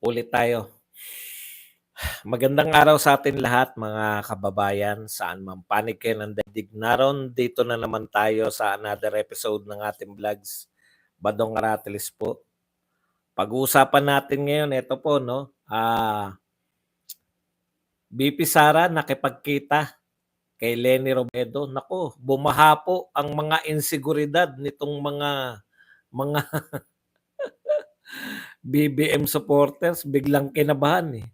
Ulit tayo. Magandang araw sa atin lahat mga kababayan, saan man panig kayo ng daigdig. Naroon dito na naman tayo sa another episode ng ating vlogs, Badong Aratilis po. Pag-uusapan natin ngayon, ito po, no? BP Sara nakipagkita kay Leni Robredo. Nako, bumaha po ang mga inseguridad nitong mga BBM supporters, biglang kinabahan eh.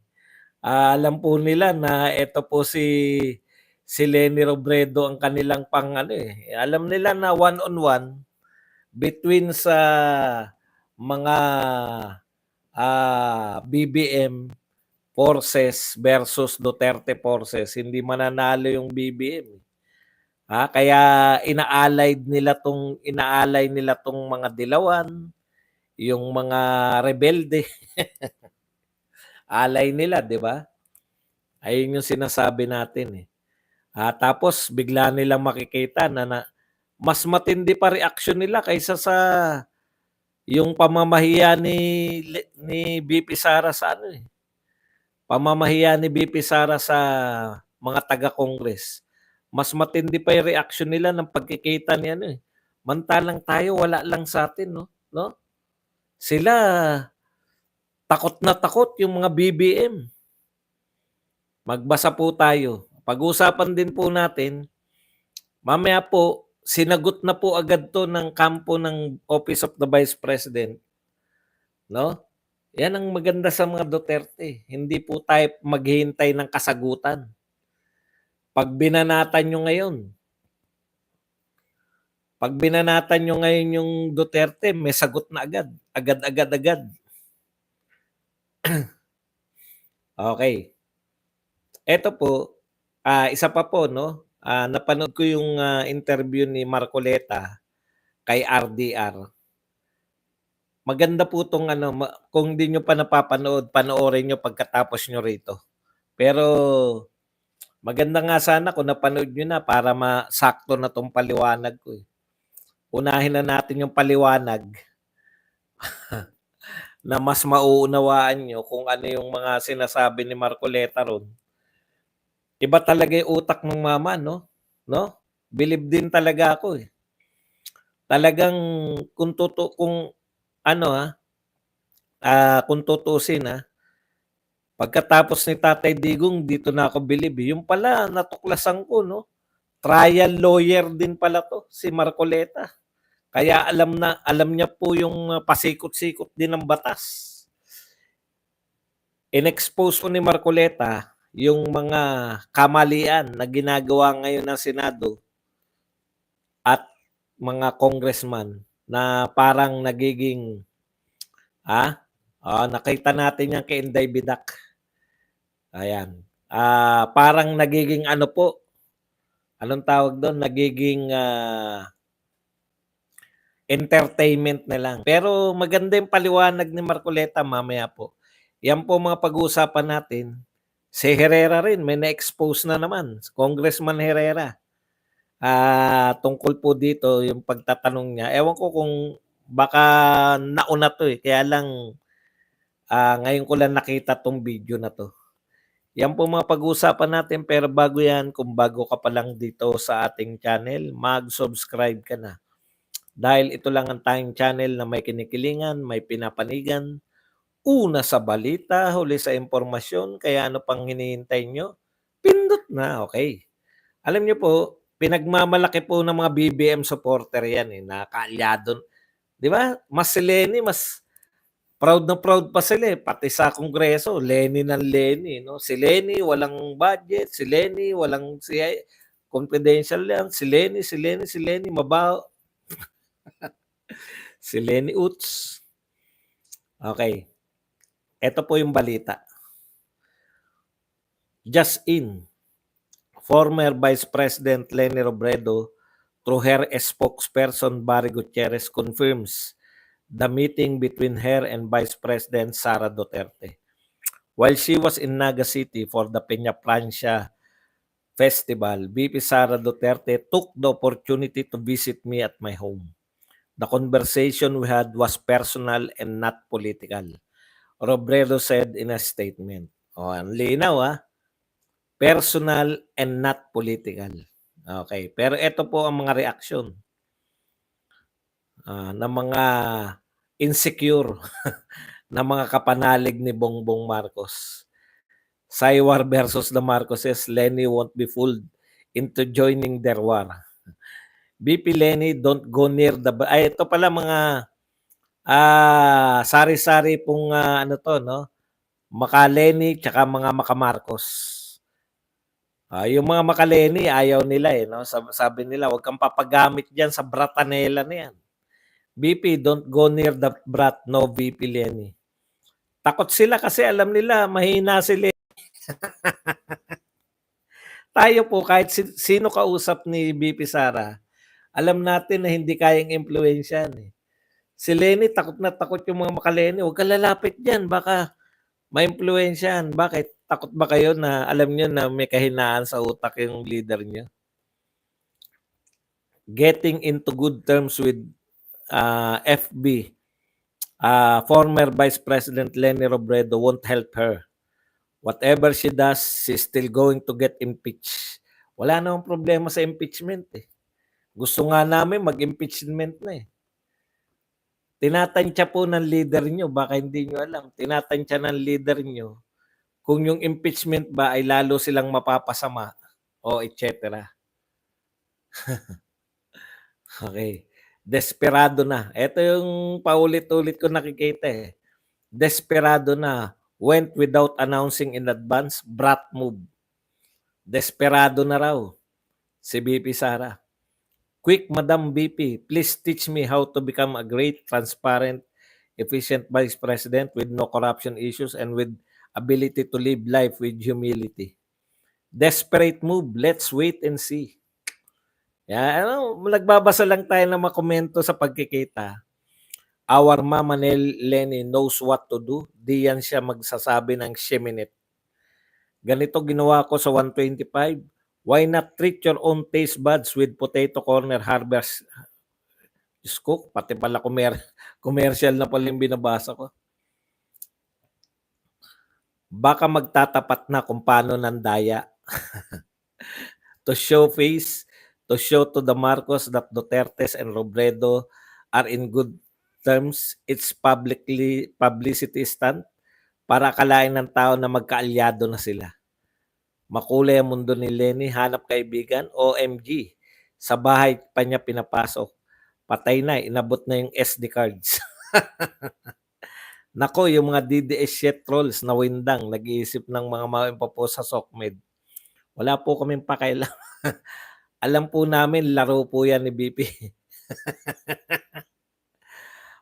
Alam po nila na ito po si Leni Robredo ang kanilang alam nila na one-on-one between sa mga BBM forces versus Duterte forces, hindi mananalo yung BBM. Kaya inaalay nila tong mga dilawan, yung mga rebelde. Alay nila, 'di ba? Ayun yung sinasabi natin eh. Tapos bigla nilang makikita na mas matindi pa reaksyon nila kaysa sa yung pamamahiya ni BP Sara sa pamamahiya ni BP Sara sa mga taga-Congress. Mas matindi pa yung reaksyon nila ng pagkikita ni Mantalang tayo wala lang sa atin, no? Sila takot na takot yung mga BBM. Magbasa po tayo. Pag-usapan din po natin, mamaya po, sinagot na po agad to ng kampo ng Office of the Vice President. No? Yan ang maganda sa mga Duterte. Hindi po tayo maghihintay ng kasagutan. Pag binanatan nyo ngayon yung Duterte, may sagot na agad. Agad. Okay. Ito po, isa pa po, no? Napanood ko yung interview ni Marcoleta kay RDR. Maganda po itong kung hindi nyo pa napapanood, panoorin nyo pagkatapos nyo rito. Pero maganda nga sana kung napanood nyo na para masakto na itong paliwanag ko. Unahin na natin yung paliwanag na mas mauunawaan nyo kung ano yung mga sinasabi ni Marcoleta ron. Iba talaga yung utak ng mama, no? Believe din talaga ako eh. Talagang kung tutusin pagkatapos ni Tatay Digong, dito na ako believe. Yung pala, natuklasan ko, no? Trial lawyer din pala to, si Marcoleta. Kaya alam niya po yung pasikot-sikot din ng batas. In-expose ko ni Marcoleta yung mga kamalian na ginagawa ngayon ng Senado at mga congressman na parang nagiging nakita natin yan kay Inday Bidak. Ayan. Parang nagiging anong tawag doon? Nagiging entertainment na lang. Pero maganda yung paliwanag ni Marcoleta mamaya po. Yan po mga pag-uusapan natin. Si Herrera rin, may na-expose na naman. Congressman Herrera. Tungkol po dito yung pagtatanong niya. Ewan ko kung baka nauna to eh. Kaya lang ngayon ko lang nakita tong video na to. Yan po mga pag-uusapan natin, pero bago yan, kung bago ka pa lang dito sa ating channel, mag-subscribe ka na. Dahil ito lang ang tayong channel na may kinikilingan, may pinapanigan, una sa balita, huli sa impormasyon, kaya ano pang hinihintay nyo? Pindot na, okay. Alam nyo po, pinagmamalaki po ng mga BBM supporter yan na kaalyado. Di ba? Mas si Leni, mas proud na proud pa sila pati sa Kongreso, Leni ng Leni, no? Si Leni walang budget, si Leni walang confidential yan, si Leni mabaho. Si Leni Uts. Okay. Ito po yung balita. Just in, former Vice President Leni Robredo through her spokesperson Barry Gutierrez confirms the meeting between her and Vice President Sara Duterte. While she was in Naga City for the Peña Francia Festival, VP Sara Duterte took the opportunity to visit me at my home. The conversation we had was personal and not political. Robredo said in a statement. Oh, ang linaw personal and not political. Okay, pero ito po ang mga reaksyon ng mga insecure na mga kapanalig ni Bongbong Marcos. Saywar versus the Marcoses, Lenny won't be fooled into joining their war. BP Lenny, don't go near the... Ay, ito pala mga sari-sari pong ano to, no? Maka-Lenny tsaka mga maka-Marcos. Yung mga maka-Lenny, ayaw nila no? Sabi nila, huwag kang papagamit dyan sa bratanela na yan. BP, don't go near the brat, no VP Lenny. Takot sila kasi alam nila, mahina sila. Tayo po, kahit sino kausap ni BP Sara, alam natin na hindi kayang impluwensyahan. Si Lenny, takot na takot yung mga maka-Lenny. Huwag ka lalapit dyan, baka ma-impluwensyahan. Bakit? Takot ba kayo na alam nyo na may kahinaan sa utak yung leader nyo? Getting into good terms with FB, former Vice President Lenny Robredo won't help her. Whatever she does, she's still going to get impeached. Wala namang problema sa impeachment Gusto nga namin mag-impeachment na Tinatansya po ng leader nyo, baka hindi nyo alam, tinatansya ng leader nyo kung yung impeachment ba ay lalo silang mapapasama o etc. Okay. Desperado na. Ito yung paulit-ulit ko nakikita Desperado na. Went without announcing in advance. Brat move. Desperado na raw si BP Sara. Quick, Madam BP, please teach me how to become a great, transparent, efficient Vice President with no corruption issues and with ability to live life with humility. Desperate move. Let's wait and see. Nagbabasa lang tayo ng mga komento sa pagkikita. Our Mama Lenny knows what to do. Di yan siya magsasabi ng sheminit. Ganito ginawa ko sa 125. Why not treat your own taste buds with potato corner harvest? Diyos ko, pati pala commercial na pala yung binabasa ko. Baka magtatapat na kung paano nandaya. To show face, to show to the Marcos that Dutertes and Robredo are in good terms, it's publicity stunt para akalain ng tao na magkaalyado na sila. Makulay ang mundo ni Lenny, hanap kaibigan, OMG. Sa bahay pa niya pinapasok. Patay na, inabot na yung SD cards. Nako, yung mga DDS shit trolls na windang, nag-iisip ng mga maipapost sa SOCMED. Wala po kaming pakailan. Alam po namin, laro po yan ni BP.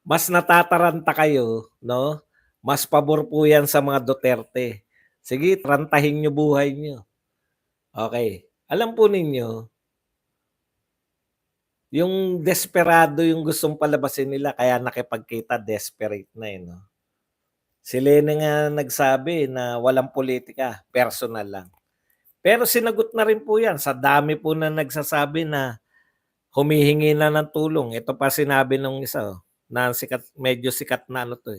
Mas natataranta kayo, no? Mas pabor po yan sa mga Duterte. Sige, tarantahin nyo buhay nyo. Okay. Alam po ninyo, yung desperado yung gustong palabasin nila, kaya nakipagkita, desperate na no? Si Lenny nga nagsabi na walang politika, personal lang. Pero sinagot na rin po yan. Sa dami po na nagsasabi na humihingi na ng tulong. Ito pa sinabi nung isa, na sikat, medyo sikat na ano to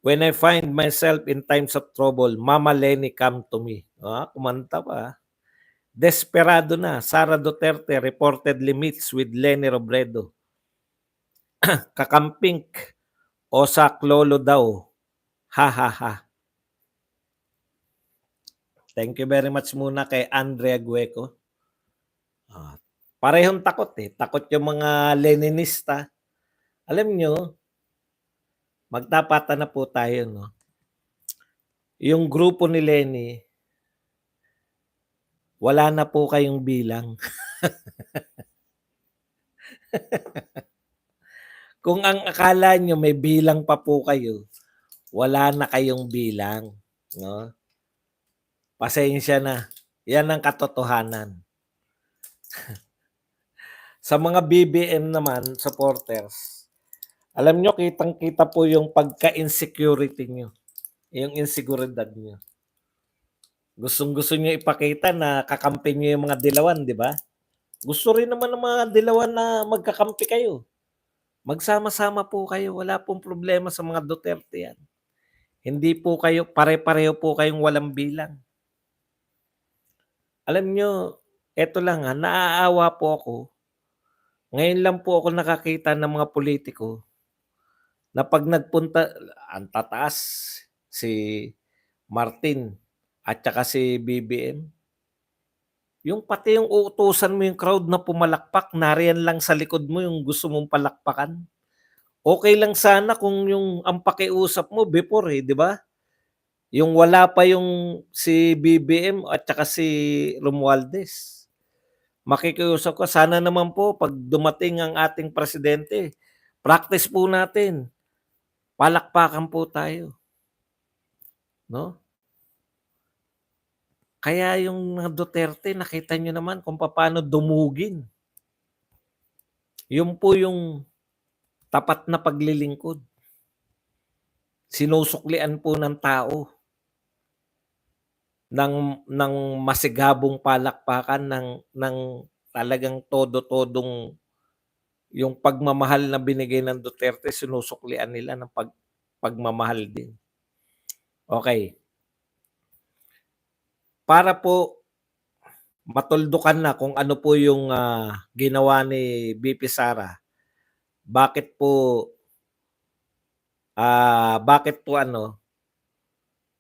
When I find myself in times of trouble, Mama Lenny come to me. Kumanta pa. Desperado na. Sara Duterte reportedly meets with Lenny Robredo. Kakampink. Osak lolo daw. Ha ha ha. Thank you very much muna kay Andrea Gueco. Parehong takot Takot yung mga Leninista. Alam nyo, magtapatan na po tayo, no? Yung grupo ni Lenny, wala na po kayong bilang. Kung ang akala nyo may bilang pa po kayo, wala na kayong bilang, no? Pasensya na. Yan ang katotohanan. Sa mga BBM naman, supporters, alam nyo, kitang-kita po yung pagka-insecurity nyo. Yung inseguridad nyo. Gustong-gusto nyo ipakita na kakampi nyo yung mga dilawan, di ba? Gusto rin naman ng mga dilawan na magkakampi kayo. Magsama-sama po kayo. Wala pong problema sa mga Duterte yan. Hindi po kayo pare-pareho po kayong walang bilang. Alam niyo, eto lang, naaawa po ako. Ngayon lang po ako nakakita ng mga politiko na 'pag nagpunta ang tataas si Martin at saka si BBM. Yung pati yung uutusan mo yung crowd na pumalakpak, nariyan lang sa likod mo yung gusto mong palakpakan. Okey lang sana kung yung ang pakiusap mo before, 'di ba? Yung wala pa yung si BBM at saka si Romualdez. Makikiusap ka, sana naman po 'pag dumating ang ating presidente, practice po natin, palakpakan po tayo, 'no? Kaya yung mga Duterte nakita niyo naman kung papaano dumugin. Yun po yung tapat na paglilingkod. Sinusuklian po ng tao ng masigabong palakpakan ng talagang todo-todong yung pagmamahal na binigay ng Duterte sinusuklian nila ng pagmamahal din. Okey, para po matuldukan na kung ano po yung, ginawa ni VP Sara, bakit po, bakit po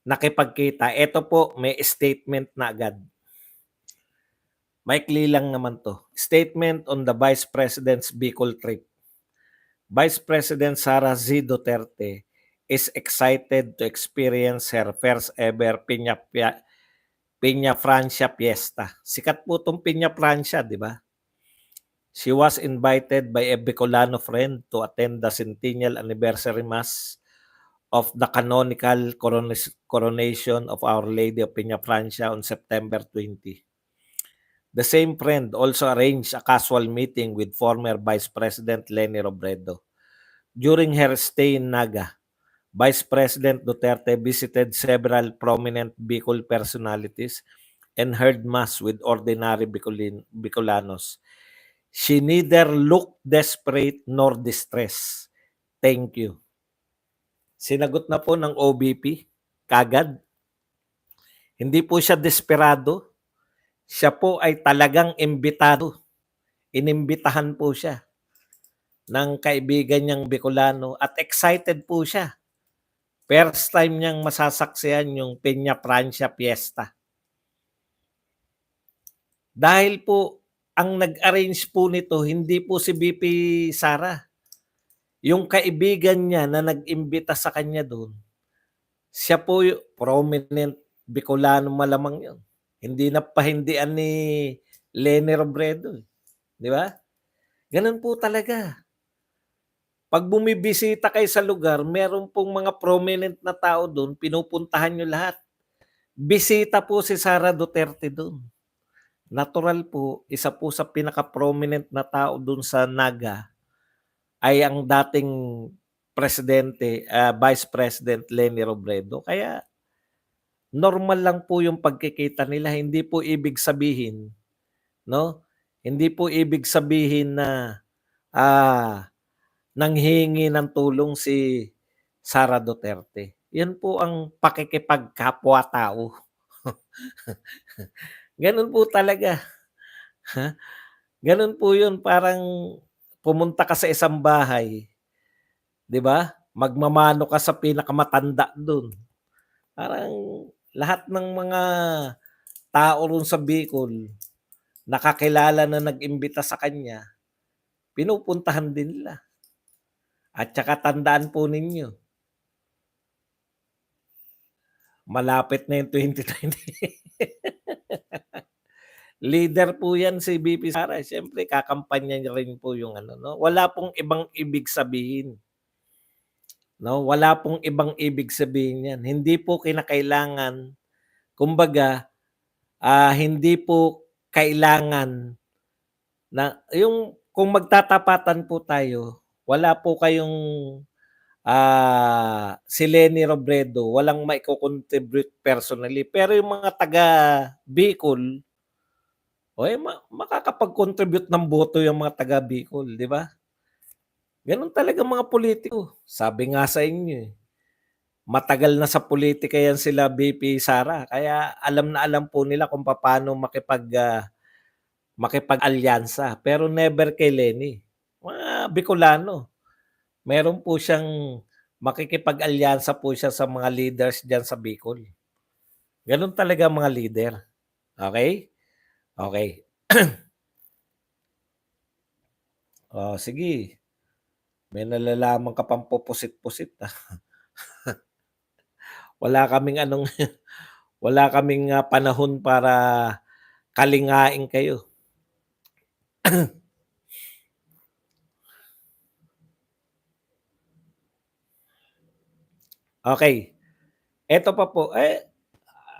nakipagkita, eto po may statement na agad. Maikli lang naman 'to. Statement on the Vice President's Bicol trip. Vice President Sara Z. Duterte is excited to experience her first ever Piña Francia Fiesta. Sikat po 'tong Piña Francia, 'di ba? She was invited by a Bicolano friend to attend the centennial anniversary mass of the canonical coronation of Our Lady of Piña Francia on September 20. The same friend also arranged a casual meeting with former Vice President Leni Robredo. During her stay in Naga, Vice President Duterte visited several prominent Bicol personalities and heard mass with ordinary Bicolanos. She neither looked desperate nor distressed. Thank you. Sinagot na po ng OBP kagad. Hindi po siya desperado. Siya po ay talagang imbitado. Inimbitahan po siya ng kaibigan niyang Bicolano at excited po siya. First time niyang masasaksihan yung Peña Francia Fiesta. Dahil po ang nag-arrange po nito hindi po si VP Sara. Yung kaibigan niya na nag-imbita sa kanya doon, siya po yung prominent Bicolano malamang yun. Hindi na pahindian ni Leni Robredo, 'di ba? Ganun po talaga. 'Pag bumibisita kayo sa lugar, meron pong mga prominent na tao doon, pinupuntahan niyo lahat. Bisita po si Sara Duterte doon. Natural po, isa po sa pinaka-prominent na tao doon sa Naga ay ang dating presidente, Vice President Leni Robredo. Kaya normal lang po yung pagkikita nila, hindi po ibig sabihin, 'no? Hindi po ibig sabihin na, nanghihingi ng tulong si Sara Duterte. 'Yan po ang pakikipagkapwa-tao. Gano'n po talaga, gano'n po 'yun. Parang pumunta ka sa isang bahay, 'di ba? Magmamano ka sa pinakamatanda do'n. Parang lahat ng mga tao ro'n sa Bicol nakakilala na nag-imbita sa kanya, pinupuntahan din nila. At saka tandaan po ninyo, malapit na yung 2020. Leader po 'yan si VP Sara, siyempre kakampanya niya rin po yung 'no. Wala pong ibang ibig sabihin, 'no, wala pong ibang ibig sabihin 'yan. Hindi po kinakailangan, kumbaga, hindi po kailangan na yung kung magtatapatan po tayo, wala po kayong, si Leni Robredo walang maiko-contribute personally, pero yung mga taga Bicol, makakapag-contribute ng boto yung mga taga Bicol, 'di ba? Gano'n talaga mga politiko, sabi nga sa inyo, eh. Matagal na sa pulitika yan sila VP Sara, kaya alam na alam po nila kung papaano makipag-alyansa, pero never kay Leni. Mga Bicolano, meron po siyang makikipag-alyansa po siya sa mga leaders diyan sa Bicol. Gano'n talaga ang mga leader, okey? Okey. Oh, sige, may nalalaman ka pang pupusit-pusit, Wala kaming anong wala kaming, panahon para kalingain kayo. Okey, eto pa po,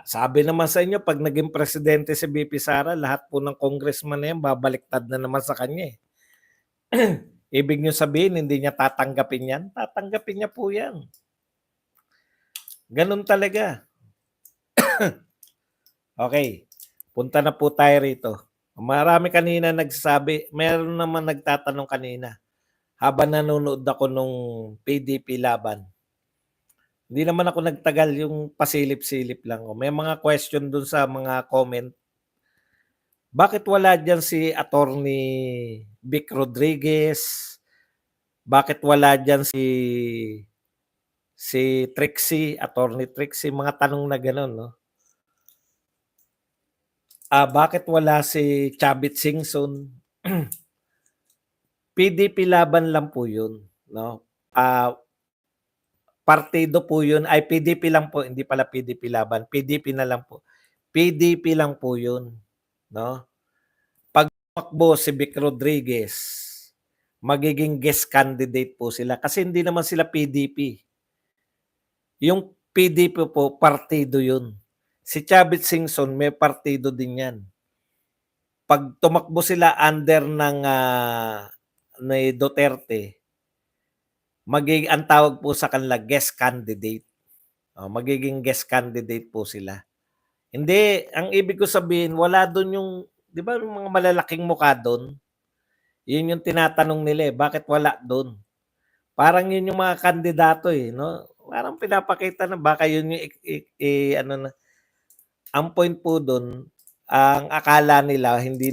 sabi naman sa inyo 'pag naging presidente si VP Sara lahat po ng congressman na yan babaliktad na naman sa kanya, eh. Ibig niyong sabihin hindi niya tatanggapin yan? Tatanggapin niya po yan. Gano'n talaga. Okey, punta na po tayo rito. Marami kanina nagsasabi, meron naman nagtatanong kanina habang nanonood ako nung PDP laban. Hindi naman ako nagtagal, yung pasilip-silip lang ako. May mga question dun sa mga comment. Bakit wala diyan si Attorney Vic Rodriguez? Bakit wala diyan si Trixie, Attorney Trixie, mga tanong na gano'n 'no. Bakit wala si Chavit Singson? PDP laban lang po 'yun 'no. Ah, Partido po 'yun, ay PDP lang po, hindi pala PDP laban, PDP na lang po. PDP lang po 'yun 'no. 'Pag tumakbo si Vic Rodriguez, magiging guest candidate po sila kasi hindi naman sila PDP. Yung PDP po partido 'yun. Si Chavit Singson may partido din 'yan. 'Pag tumakbo sila under ng, ni Duterte, ang tawag po sa kanila guest candidate. Magiging guest candidate po sila. Hindi, ang ibig ko sabihin wala dun yung 'di ba yung mga malalaking mukha dun, yun yung tinatanong nila, eh, bakit wala dun? Parang yun yung mga kandidato, eh, 'no? Parang pinapakita na baka yun yung ano na ang point po dun, ang akala nila hindi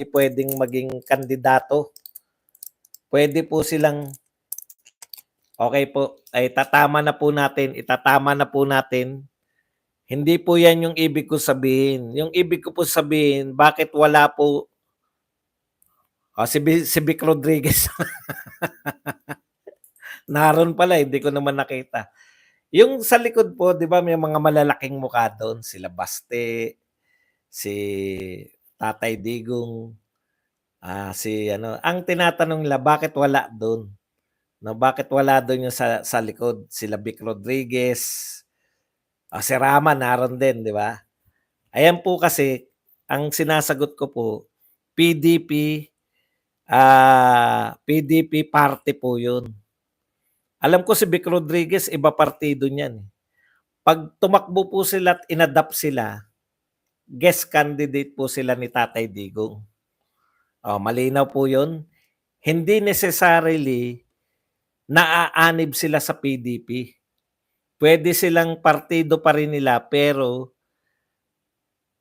puwedeng maging kandidato. Puwede po silang okey po, ay itatama na po natin. Hindi po 'yan yung ibig ko sabihin. Yung ibig ko po sabihin, bakit wala po si Vic Rodriguez naroon pala, hindi ko naman nakita. Yung sa likod po 'di ba may mga malalaking mukha do'n, sila Baste, si Tatay Digong, si ano ang tinatanong nila bakit wala do'n, 'no, bakit wala do'n yung sa likod, sila Vic Rodriguez, si Rama naroon din 'di ba? Ayan po kasi, ang sinasagot ko po, PDP, PDP party po 'yun. Alam ko si Vic Rodriguez iba partido niyan, eh. 'Pag tumakbo po sila at inadapt sila, guest candidate po sila ni Tatay Digong. Malinaw po 'yun. Hindi necessarily naaanib sila sa PDP. Puwede silang partido pa rin nila pero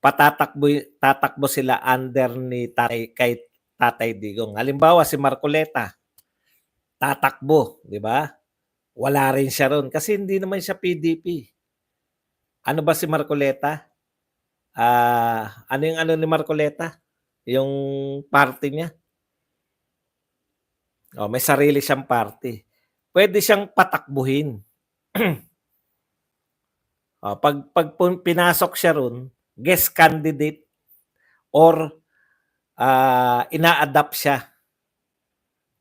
tatakbo sila under ni kay Tatay Digong. Halimbawa si Marcoleta, tatakbo, 'di ba? Wala rin siya ro'n kasi hindi naman siya PDP. Ano ba si Marcoleta? Ano yung ano ni Marcoleta, yung party niya, may sarili siyang party. Puwede siyang patakbuhin. 'Pag pinasok siya ro'n, guest candidate or, ina-adapt siya.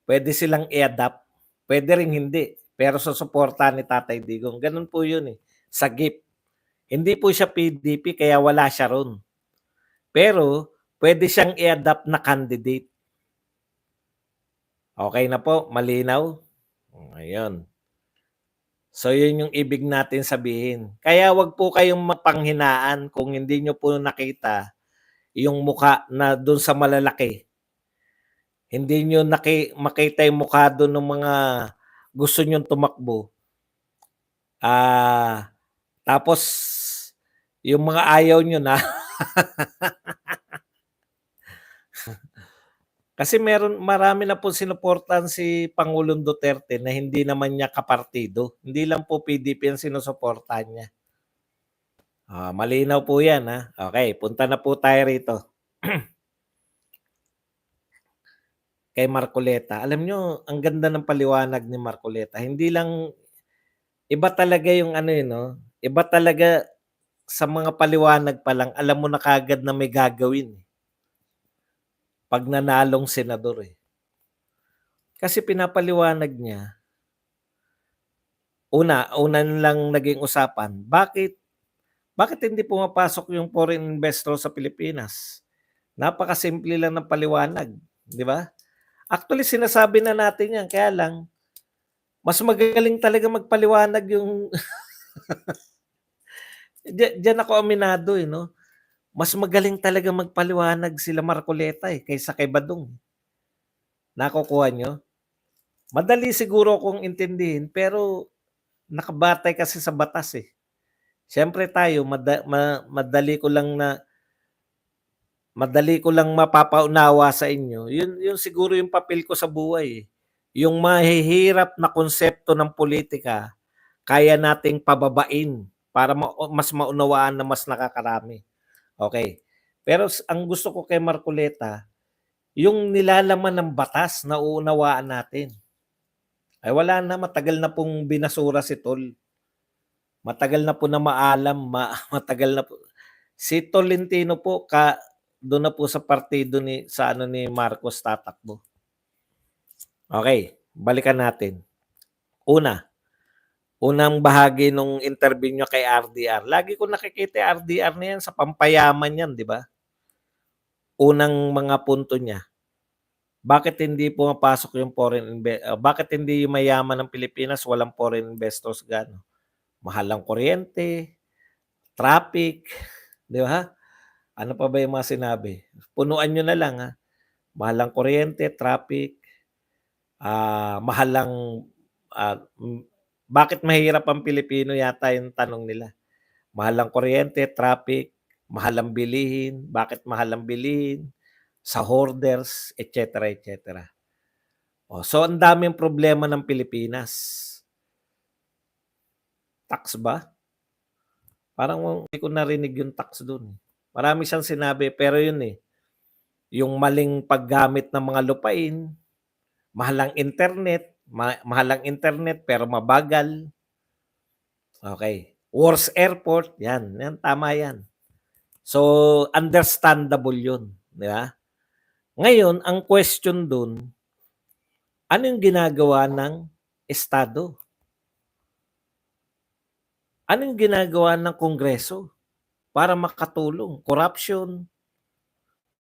Puwede silang i-adapt, puwede ring hindi, pero susuportahan ni Tatay Digong, gano'n po 'yun, eh, sa GIP. Hindi po siya PDP kaya wala siya ro'n. Pero puwede siyang i-adapt na candidate. Okey na po, malinaw? Ayun. So, 'yun yung ibig natin sabihin. Kaya 'wag po kayong mapanghinaan kung hindi niyo po nakita yung mukha na dun sa malalaki. Hindi niyo makita yung mukha dun nung mga gusto niyong tumakbo, Tapos yung mga ayaw niyo na kasi marami na pong sinuportahan si Pangulong Duterte na hindi naman niya kapartido. Hindi lang po PDP ang sinusuportahan niya. Malinaw po 'yan, Okey, punta na po tayo rito. Kay Marcoleta. Alam niyo ang ganda ng paliwanag ni Marcoleta. Hindi lang iba talaga yung ano, eh, 'no, iba talaga sa mga paliwanag pa lang alam mo na kaagad na may gagawin, eh, 'pag nanalong senador, eh. Kasi pinapaliwanag niya, una lang naging usapan, bakit hindi pumapasok yung foreign investor sa Pilipinas? Napakasimple lang ng paliwanag, 'di ba? Actually sinasabi na natin 'yan, kaya lang mas magaling talaga magpaliwanag yung diyan ako aminado, eh, 'no? Mas magaling talaga magpaliwanag sila Marcoleta, eh, kaysa kay Badong. Nakukuha niyo? Madali siguro kung intindihin pero nakabatay kasi sa batas, eh. Siyempre tayo madali ko lang mapapaunawa sa inyo, yun siguro yung papel ko sa buhay, eh. Yung mahihirap na konsepto ng politika, kaya nating pababain para mas maunawaan ng mas nakakarami, okey. Pero ang gusto ko kay Marcoleta, yung nilalaman ng batas nauunawaan natin. Ay wala na, matagal na pong binasura si Tol. Matagal na po na maalam, matagal na po. Si Tolentino po do'n na po sa partido sa ano ni Marcos tatakbo. Okey, balikan natin. Unang bahagi nung interview niyo kay RDR, lagi ko nakikita yung RDR na 'yan sa pampayaman 'yan, 'di ba? Unang mga punto niya, bakit hindi pumapasok yung bakit hindi yung mayaman ng Pilipinas walang foreign investors gaano? Mahal ang kuryente, traffic, 'di ba? Ano pa ba yung mga sinabi? Punuan niyo na lang, mahal ang kuryente, traffic, mahal ang, ah, bakit mahirap ang Pilipino yata yung tanong nila. Mahal ang kuryente, traffic, mahal ang bilihin, bakit mahal ang bilihin, sa hoarders, et cetera, et cetera. So ang daming problema ng Pilipinas. Tax ba? Parang hindi ko narinig yung tax dun, eh. Marami siyang sinabi pero yun, eh, yung maling paggamit ng mga lupain, mahal ang internet, mahal ang internet pero mabagal. Okey. Worst airport, 'yan tama 'yan. So, understandable 'yun, 'di ba? Ngayon ang question dun, ano yung ginagawa ng estado? Ano yung ginagawa ng Kongreso para makatulong? Corruption,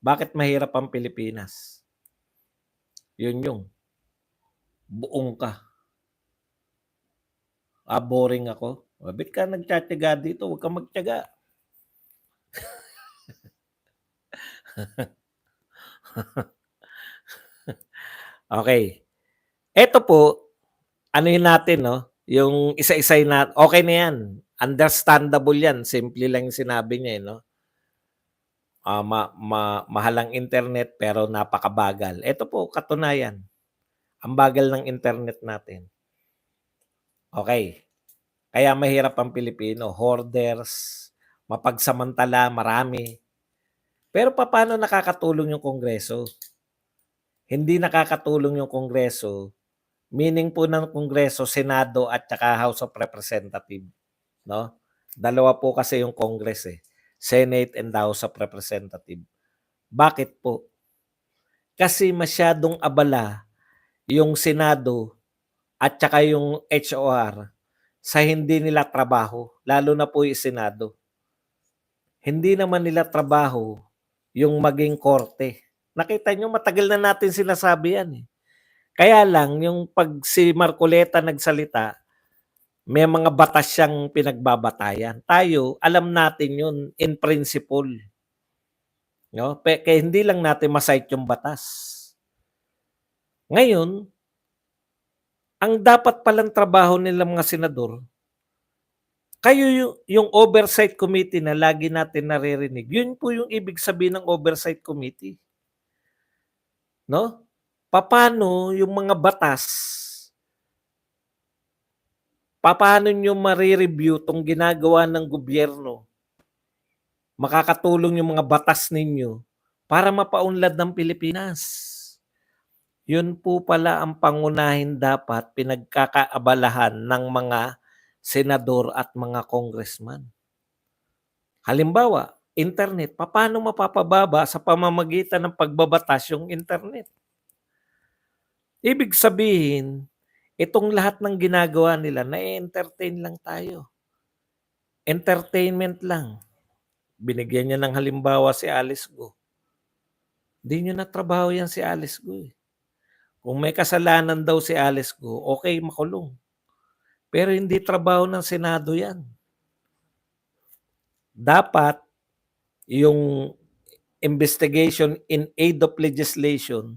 bakit mahirap ang Pilipinas? Yun yung buong ka. Boring ako. Ba't ka nagtitiyaga dito? Huwag kang magtiyaga. Okay. Eto po, ano yun natin 'no, yung isa-isahin okey na 'yan, understandable 'yan, simple lang yung sinabi niya, eh, 'no. Mahal ang internet pero napakabagal. Eto po katunayan, ang bagal ng internet natin. Okey, kaya mahirap ang Pilipino, hoarders, mapagsamantala, marami. Pero papaano nakakatulong yung Kongreso? Hindi nakakatulong yung Kongreso, meaning po ng Kongreso, Senado at tsaka House of Representative, 'no? Dalawa po kasi yung Congress, eh, Senate and House of Representative. Bakit po? Kasi masyadong abala yung Senado at tsaka yung HOR sa hindi nila trabaho, lalo na po yung Senado. Hindi naman nila trabaho yung maging korte. Nakita niyo matagal na natin sinasabi 'yan, eh. Kaya lang yung 'pag si Marcoleta nagsalita, may mga batas siyang pinagbabatayan. Tayo, alam natin yun in principle, 'no? Kaya hindi lang natin ma-cite yung batas. Ngayon, ang dapat palang trabaho nilang mga senador, Kayo yung oversight committee na lagi natin naririnig, yun po yung ibig sabihin ng oversight committee, 'no? Papaano yung mga batas, papaano niyo mare-review 'tong ginagawa ng gobyerno, makakatulong yung mga batas ninyo para mapaunlad ng Pilipinas. Yun po pala ang pangunahin dapat pinagkakaabalahan ng mga senador at mga congressman. Halimbawa, internet, papaano mapapababa sa pamamagitan ng pagbabatas yung internet? Ibig sabihin, itong lahat ng ginagawa nila na-e-entertain lang tayo. Entertainment lang. Binigyan niya ng halimbawa si Alice Go. Di niyo na trabaho yan si Alice Go eh. Kung may kasalanan daw si Alice Go, okay makulong. Pero hindi trabaho ng Senado yan. Dapat yung investigation in aid of legislation,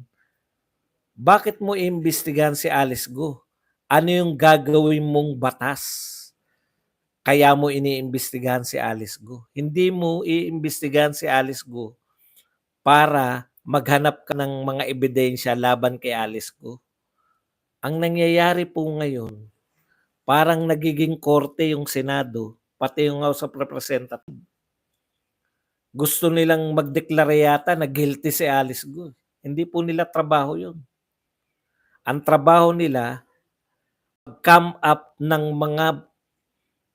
bakit mo iimbestigahan si Alice Go? Ano yung gagawin mong batas? Kaya mo iniimbestigahan si Alice Go. Hindi mo iimbestigahan si Alice Go para maghanap ka ng mga ebidensya laban kay Alice Go. Ang nangyayari po ngayon, parang nagiging korte yung Senado, pati yung House of Representatives. Gusto nilang magdeklara yata na guilty si Alice Go. Hindi po nila trabaho yun. Ang trabaho nila, come up ng mga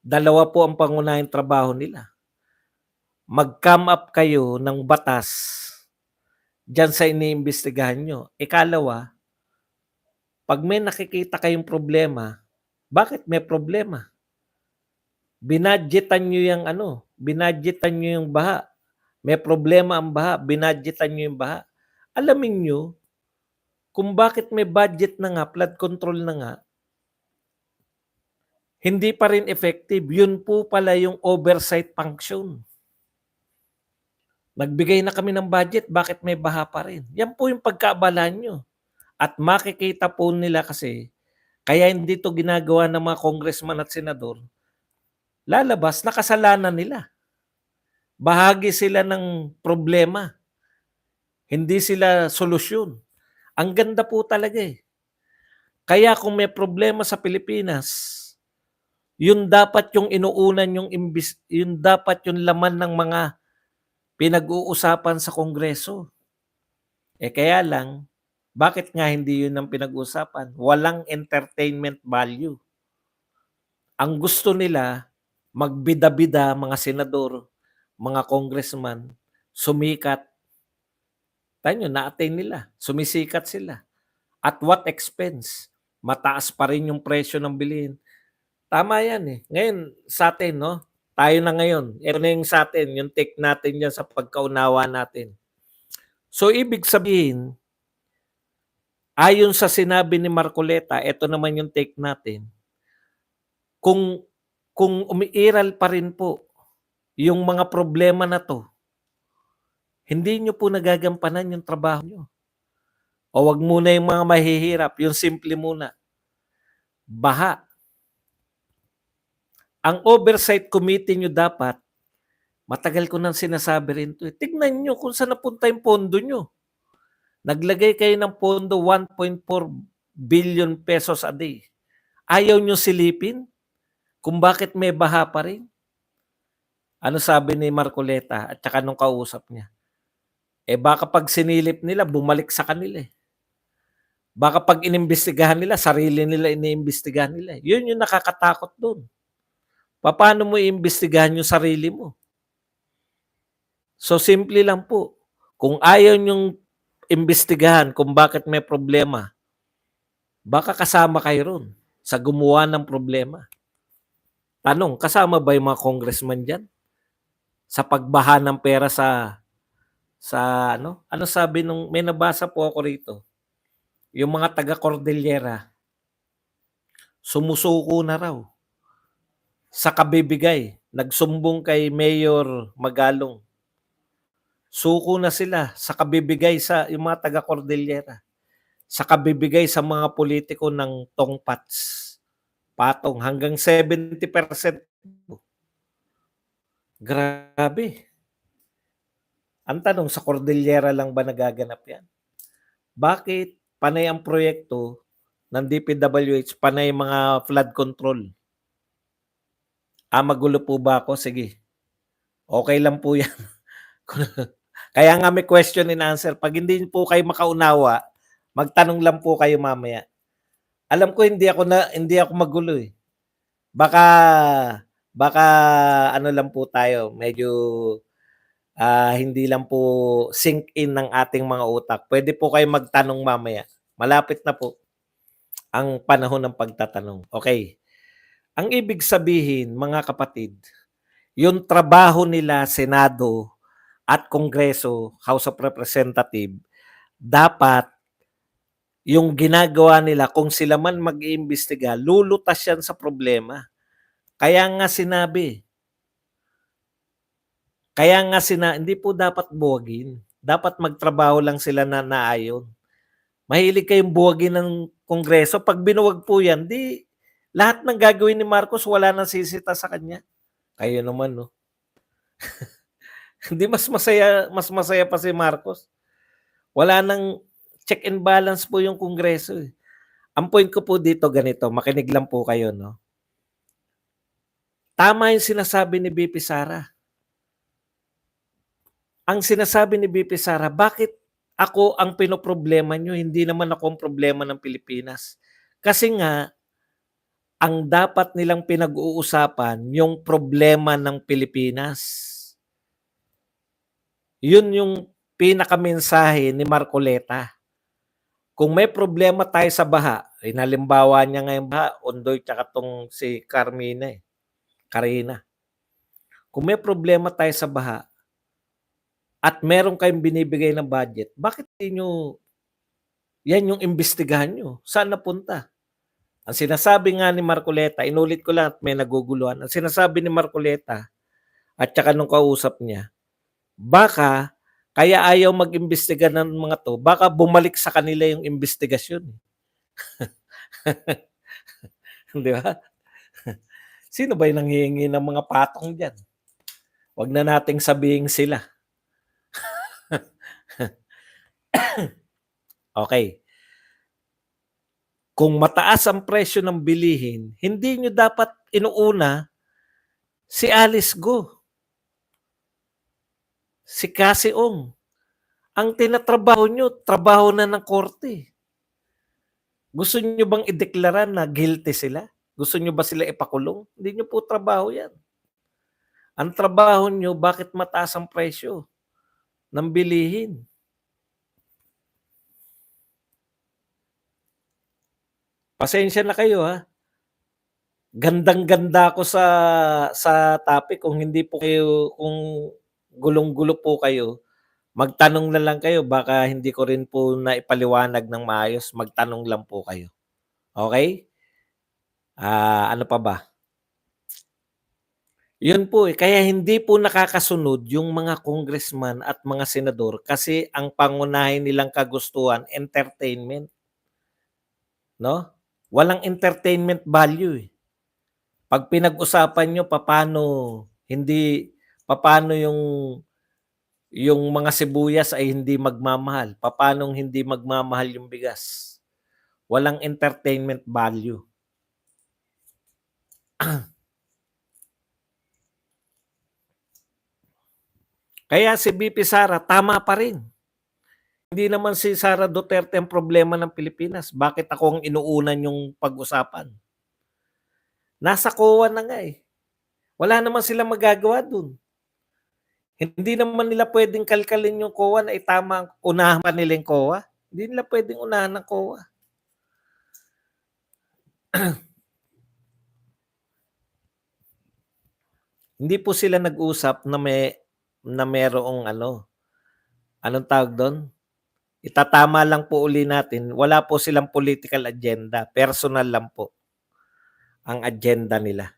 dalawa po ang pangunahing trabaho nila. Mag-come up kayo ng batas dyan sa iniimbestigahan nyo. Ikalawa, pag may nakikita kayong problema, bakit may problema? Binadgetan nyo yung binadgetan nyo yung baha. May problema ang baha, binadgetan nyo yung baha. Alamin nyo kung bakit may budget na nga, flood control na nga, hindi pa rin effective. Yun po pala yung oversight function. Nagbigay na kami ng budget, bakit may baha pa rin? Yan po yung pagkaabalan nyo. At makikita po nila kasi, kaya hindi to ginagawa ng mga congressman at senador, lalabas na kasalanan nila. Bahagi sila ng problema. Hindi sila solusyon. Ang ganda po talaga eh. Kaya kung may problema sa Pilipinas, yun dapat yung inuunan yun dapat yung laman ng mga pinag-uusapan sa Kongreso. Kaya lang, bakit nga hindi yun ang pinag-uusapan? Walang entertainment value. Ang gusto nila, magbida-bida mga senador, mga congressman, sumikat. Tayo na-attain nila, sumisikat sila. At what expense? Mataas pa rin yung presyo ng bilihin. Tama yan eh. Ngayon, sa atin, no? Tayo na ngayon. Ito na yung sa atin, yung take natin yan sa pagkaunawa natin. So, ibig sabihin, ayon sa sinabi ni Marcoleta, ito naman yung take natin, kung umiiral pa rin po yung mga problema na to, hindi nyo po nagagampanan yung trabaho nyo. O wag muna yung mga mahihirap, yung simple muna. Baha. Ang oversight committee nyo dapat, matagal ko nang sinasabi rin to, tignan nyo kung saan napunta yung pondo nyo. Naglagay kayo ng pondo 1.4 billion pesos a day. Ayaw nyo silipin kung bakit may baha pa rin. Ano sabi ni Marcoleta at saka nung kausap niya? Baka pag sinilip nila, bumalik sa kanila eh. Baka pag inimbestigahan nila, sarili nila iniimbestigahan nila. Yun yung nakakatakot doon. Paano mo iimbestigahan yung sarili mo? So simple lang po. Kung ayaw nyong imbestigahan kung bakit may problema, baka kasama kayo ron sa gumawa ng problema. Tanong, kasama ba yung mga congressman dyan? Sa pagbaha ng pera sa ano sabi nung, may nabasa po ako rito, yung mga taga Cordillera, sumusuko na raw sa kabibigay. Nagsumbong kay Mayor Magalong. Suko na sila sa kabibigay sa yung mga taga Cordillera. Sa kabibigay sa mga politiko ng tongpats. Patong hanggang 70% Grabe. Ang tanong, sa Cordillera lang ba nagaganap 'yan? Bakit panay ang proyekto ng DPWH, panay mga flood control? Magulo po ba ako? Sige, okey lang po 'yan. Kaya nga may question and answer. 'Pag hindi po kayo makaunawa, magtanong lang po kayo mamaya. Alam ko hindi ako magulo, eh. Baka baka ano lang po tayo, medyo, hindi lang po sink in ng ating mga utak. Puwede po kayong magtanong mamaya. Malapit na po ang panahon ng pagtatanong. Okey. Ang ibig sabihin, mga kapatid, yung trabaho nila Senado at Kongreso, House of Representative, dapat yung ginagawa nila kung sila man mag-iimbestiga, lulutas yan sa problema. Kaya nga sinabi, hindi po dapat buwagin. Dapat magtrabaho lang sila na naayon. Mahilig kayong buwagin ng Kongreso. Pag binuwag po yan, di lahat ng gagawin ni Marcos wala nang sisita sa kanya. Kayo naman, no? Hindi mas masaya pa si Marcos. Wala nang check and balance po yung Kongreso, eh. Ang point ko po dito ganito, makinig lang po kayo, no? Tama yung sinasabi ni VP Sara. Ang sinasabi ni VP Sara, bakit ako ang pinoproblema nyo, hindi naman ako ang problema ng Pilipinas? Kasi nga, ang dapat nilang pinag-uusapan yung problema ng Pilipinas. Yun yung pinakamensahe ni Marcoleta. Kung may problema tayo sa baha, inalimbawa niya ngayon baha, Ondoy tsaka tong si Karina. Kung may problema tayo sa baha at meron kayong binibigay ng budget, bakit hindi nyo yan yung imbestigahan nyo? Saan napunta? Ang sinasabi nga ni Marcoleta, inulit ko lang at may naguguluhan, ang sinasabi ni Marcoleta at saka nung kausap niya, baka kaya ayaw mag-imbestiga ng mga to, baka bumalik sa kanila yung investigasyon. Di ba? Sino ba yung nanghihingi ng mga patong dyan? Huwag na nating sabihin sila. Okay. Kung mataas ang presyo ng bilihin, hindi nyo dapat inuuna si Alice Go, si Cassie Ong. Ang tinatrabaho nyo, trabaho na ng korte. Gusto nyo bang ideklara na guilty sila? Gusto nyo ba sila ipakulong? Hindi nyo po trabaho yan. Ang trabaho nyo, bakit mataas ang presyo ng bilihin? Pasensya na kayo, ha. Gandang-ganda ako sa topic. Kung hindi po kayo, kung gulong-gulo po kayo, magtanong na lang kayo. Baka hindi ko rin po naipaliwanag ng maayos. Magtanong lang po kayo. Okay? Ano pa ba? Yun po, eh. Kaya hindi po nakakasunod yung mga congressman at mga senador kasi ang pangunahin nilang kagustuhan, entertainment. No? Walang entertainment value, eh. Pag pinag-usapan nyo papaano yung mga sibuyas ay hindi magmamahal, papaanong hindi magmamahal yung bigas. Walang entertainment value. Kaya si VP Sara, tama pa rin. Hindi naman si Sara Duterte ang problema ng Pilipinas. Bakit ako ang inuunan yung pag-usapan? Nasa COA na nga, eh. Wala naman silang magagawa dun. Hindi naman nila pwedeng kalkalin yung COA na itama, unahan pa nila yung COA. Hindi nila pwedeng unahan ng COA. Hindi po sila nag-usap na merong anong tawag doon? Itatama lang po uli natin, wala po silang political agenda, personal lang po ang agenda nila.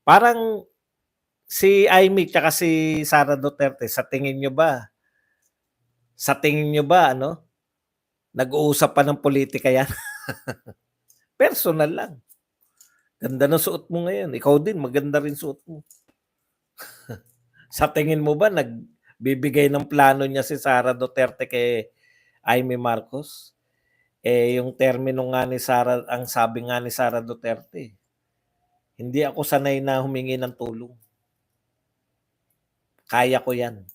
Parang si Amy tsaka si Sara Duterte, sa tingin nyo ba, nag-uusap pa ng politika yan? Personal lang. Ganda ng suot mo ngayon, ikaw din maganda rin suot mo. Sa tingin mo ba nagbibigay ng plano niya si Sara Duterte kay Imee Marcos? Eh, yung termino nga ni Sara ang sabi nga ni Sara Duterte, "Hindi ako sanay na humingi ng tulong. Kaya ko 'yan."